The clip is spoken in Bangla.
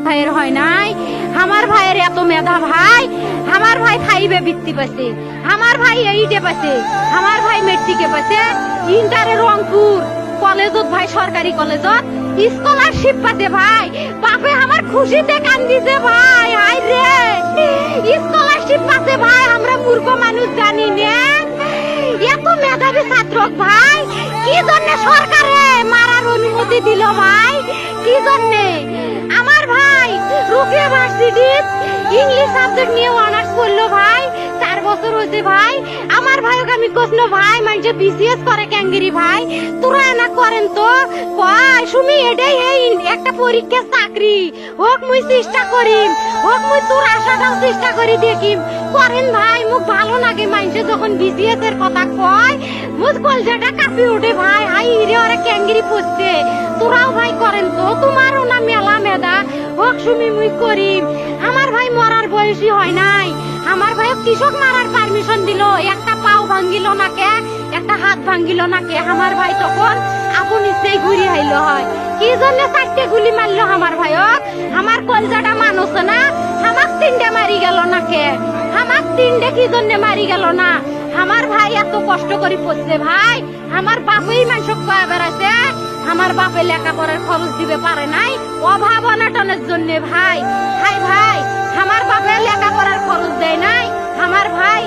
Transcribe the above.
ভাইয়ের হয় নাই, আমার ভাইয়ের এত মেধা ভাই, আমার ভাই 5-এ বৃত্তি পাইছে, আমার ভাই 8-এ পাইছে, আমার ভাই মেট্রিকে পাইছে, ইন্টারে রংপুর কলেজত ভাই সরকারি কলেজত স্কলারশিপ পাইছে ভাই, বাপে আমার খুশিতে কান্দিছে ভাই, হাই রে স্কলারশিপ পাইছে ভাই, আমরা মূর্খ মানুষ জানি না এত মেধাবী ছাত্র ভাই, কি জন্য সরকারে মারার অনুমতি দিল ভাই, কি জন্য? আমার ভাই রুকিয়া ভার্সিটির ইংলিশ সাবজেক্ট নিয়ে অনার্স করলো ভাই, 4 বছর হয়েছে ভাই, আমার ভাইকে আমি কইল ভাই মানে বিসিএস করে ক্যাঙ্গেরি ভাই, তোরা না করেন তো কয় সুমি এটাই এই একটা পরীক্ষা চাকরি হোক মুই চেষ্টা করিম, হোক মুই তোর আশাটাও চেষ্টা করি দেখিম, করেন ভাই মুখ ভালো লাগে মানুষে যখন বিসিএস এর কথা কয়, মুখ কলজাটা কাঁপি ওঠে ভাই, হাই রে ওরা ক্যাঙ্গেরি পড়ছে, তোরাও ভাই করেন তো, তোমারও না মেলা মেধা, হোক সুমি মুই করিম। আমার ভাই মরার বয়সী হয় নাই, আমার ভাই কৃষক মারার পারমিশন দিল, একটা পাও ভাঙ্গিল না কে, একটা হাত ভাঙ্গিল না কে, আমার ভাই তখন আপন ইচ্ছেই ঘুরি আইলো হয়, কি জন্য 4টে গুলি মারলো আমার ভাইক, আমার কলজাটা মানুষ না, আমার 3টে মারি গেল না কে, আমার 3টে কি জন্য মারি গেল না, আমার ভাই এত কষ্ট করে পড়ছে ভাই, আমার বাপেই মানুষ কয়ে বেড়াইছে, আমার বাপে লেখাপড়ার খরচ দিবে পারে নাই, অভাব অনাটনের জন্য ভাই, হাই ভাই আমার বাপে লেখাপড়ার খরচ দেয় নাই, আমার ভাই